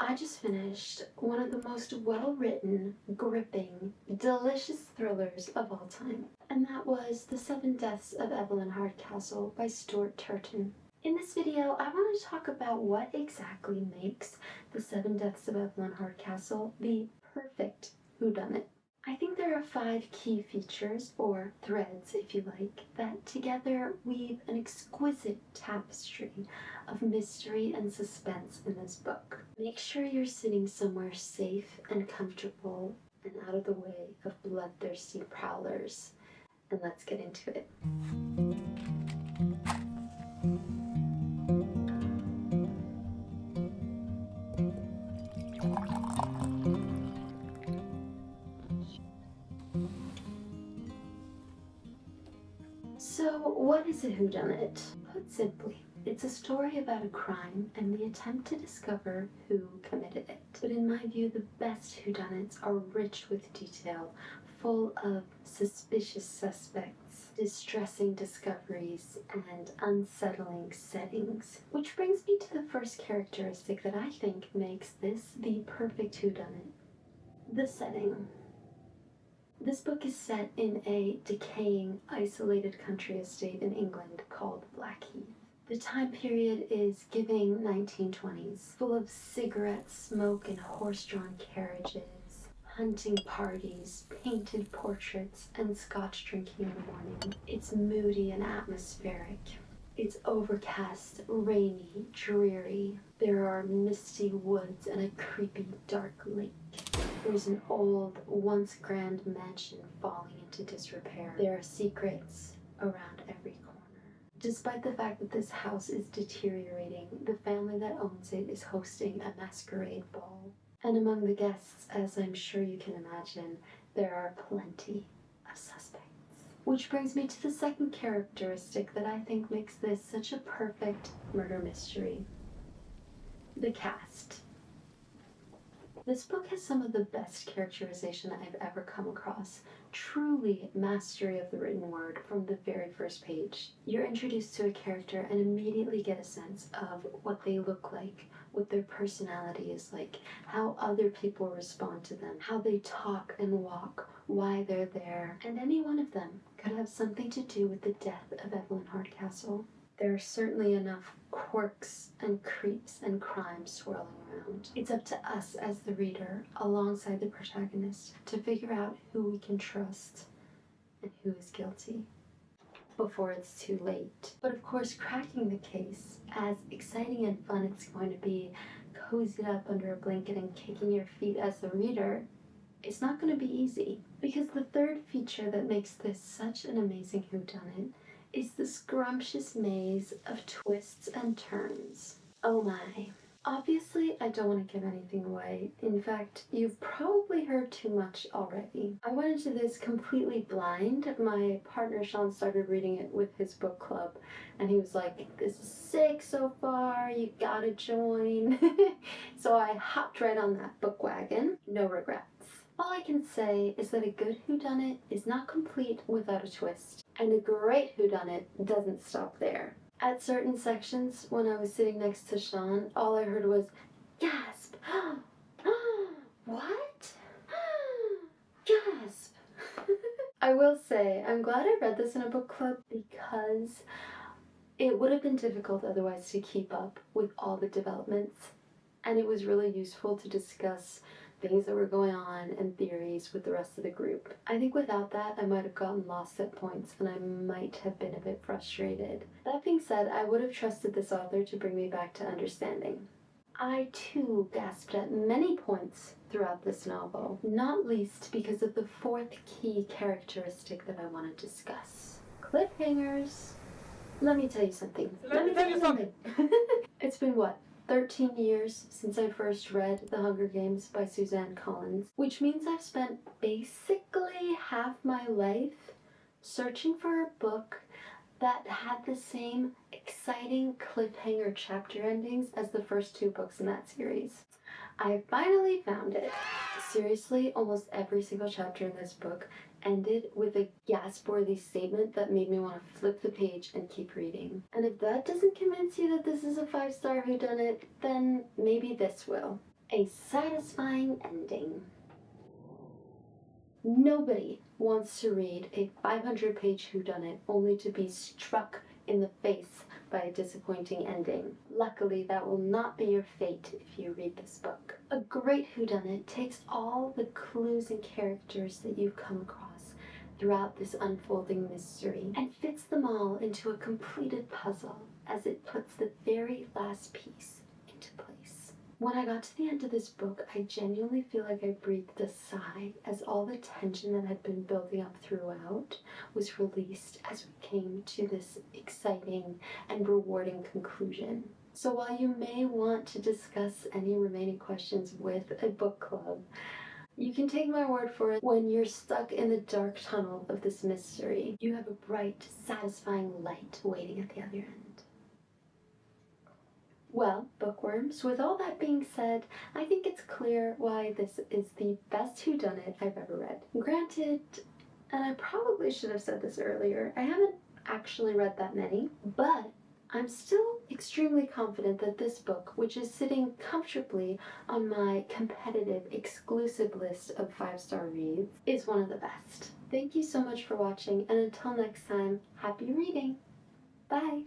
I just finished one of the most well-written, gripping, delicious thrillers of all time, and that was The Seven Deaths of Evelyn Hardcastle by Stuart Turton. In this video, I want to talk about what exactly makes The Seven Deaths of Evelyn Hardcastle the perfect whodunit. I think there are 5 key features, or threads if you like, that together weave an exquisite tapestry of mystery and suspense in this book. Make sure you're sitting somewhere safe and comfortable and out of the way of bloodthirsty prowlers. And let's get into it. So, what is a whodunit? Put simply, it's a story about a crime and the attempt to discover who committed it. But in my view, the best whodunits are rich with detail, full of suspicious suspects, distressing discoveries, and unsettling settings. Which brings me to the first characteristic that I think makes this the perfect whodunit: the setting. This book is set in a decaying, isolated country estate in England called Blackheath. The time period is giving 1920s, full of cigarette smoke and horse-drawn carriages, hunting parties, painted portraits, and scotch drinking in the morning. It's moody and atmospheric. It's overcast, rainy, dreary. There are misty woods and a creepy, dark lake. There's an old, once grand mansion falling into disrepair. There are secrets around every corner. Despite the fact that this house is deteriorating, the family that owns it is hosting a masquerade ball. And among the guests, as I'm sure you can imagine, there are plenty of suspects. Which brings me to the second characteristic that I think makes this such a perfect murder mystery: the cast. This book has some of the best characterization I've ever come across. Truly mastery of the written word from the very first page. You're introduced to a character and immediately get a sense of what they look like, what their personality is like, how other people respond to them, how they talk and walk, why they're there. And any one of them could have something to do with the death of Evelyn Hardcastle. There are certainly enough quirks and creeps and crimes swirling around. It's up to us as the reader, alongside the protagonist, to figure out who we can trust and who is guilty before it's too late. But of course, cracking the case, as exciting and fun it's going to be, cozied up under a blanket and kicking your feet as the reader, it's not going to be easy. Because the third feature that makes this such an amazing whodunit is the scrumptious maze of twists and turns. Oh my. Obviously, I don't want to give anything away. In fact, you've probably heard too much already. I went into this completely blind. My partner Sean started reading it with his book club, and he was like, "This is sick so far, you gotta join." So I hopped right on that book wagon. No regrets. All I can say is that a good whodunit is not complete without a twist. And a great whodunit doesn't stop there. At certain sections, when I was sitting next to Sean, all I heard was, gasp! What? Gasp! I will say, I'm glad I read this in a book club because it would have been difficult otherwise to keep up with all the developments. And it was really useful to discuss things that were going on and theories with the rest of the group. I think without that, I might have gotten lost at points and I might have been a bit frustrated. That being said, I would have trusted this author to bring me back to understanding. I too gasped at many points throughout this novel, not least because of the fourth key characteristic that I want to discuss: cliffhangers. Let me tell you something. Let me tell you something. It's been what? 13 years since I first read The Hunger Games by Suzanne Collins, which means I've spent basically half my life searching for a book that had the same exciting cliffhanger chapter endings as the first 2 books in that series. I finally found it. Seriously, almost every single chapter in this book ended with a gasp-worthy statement that made me want to flip the page and keep reading. And if that doesn't convince you that this is a 5-star whodunit, then maybe this will. A satisfying ending. Nobody wants to read a 500-page whodunit only to be struck in the face by a disappointing ending. Luckily, that will not be your fate if you read this book. A great whodunit takes all the clues and characters that you've come across throughout this unfolding mystery and fits them all into a completed puzzle as it puts the very last piece into place. When I got to the end of this book, I genuinely feel like I breathed a sigh as all the tension that had been building up throughout was released as we came to this exciting and rewarding conclusion. So while you may want to discuss any remaining questions with a book club, you can take my word for it, when you're stuck in the dark tunnel of this mystery, you have a bright, satisfying light waiting at the other end. Well, bookworms, with all that being said, I think it's clear why this is the best whodunit I've ever read. Granted, and I probably should have said this earlier, I haven't actually read that many, but I'm still extremely confident that this book, which is sitting comfortably on my competitive exclusive list of 5-star reads, is one of the best. Thank you so much for watching, and until next time, happy reading! Bye!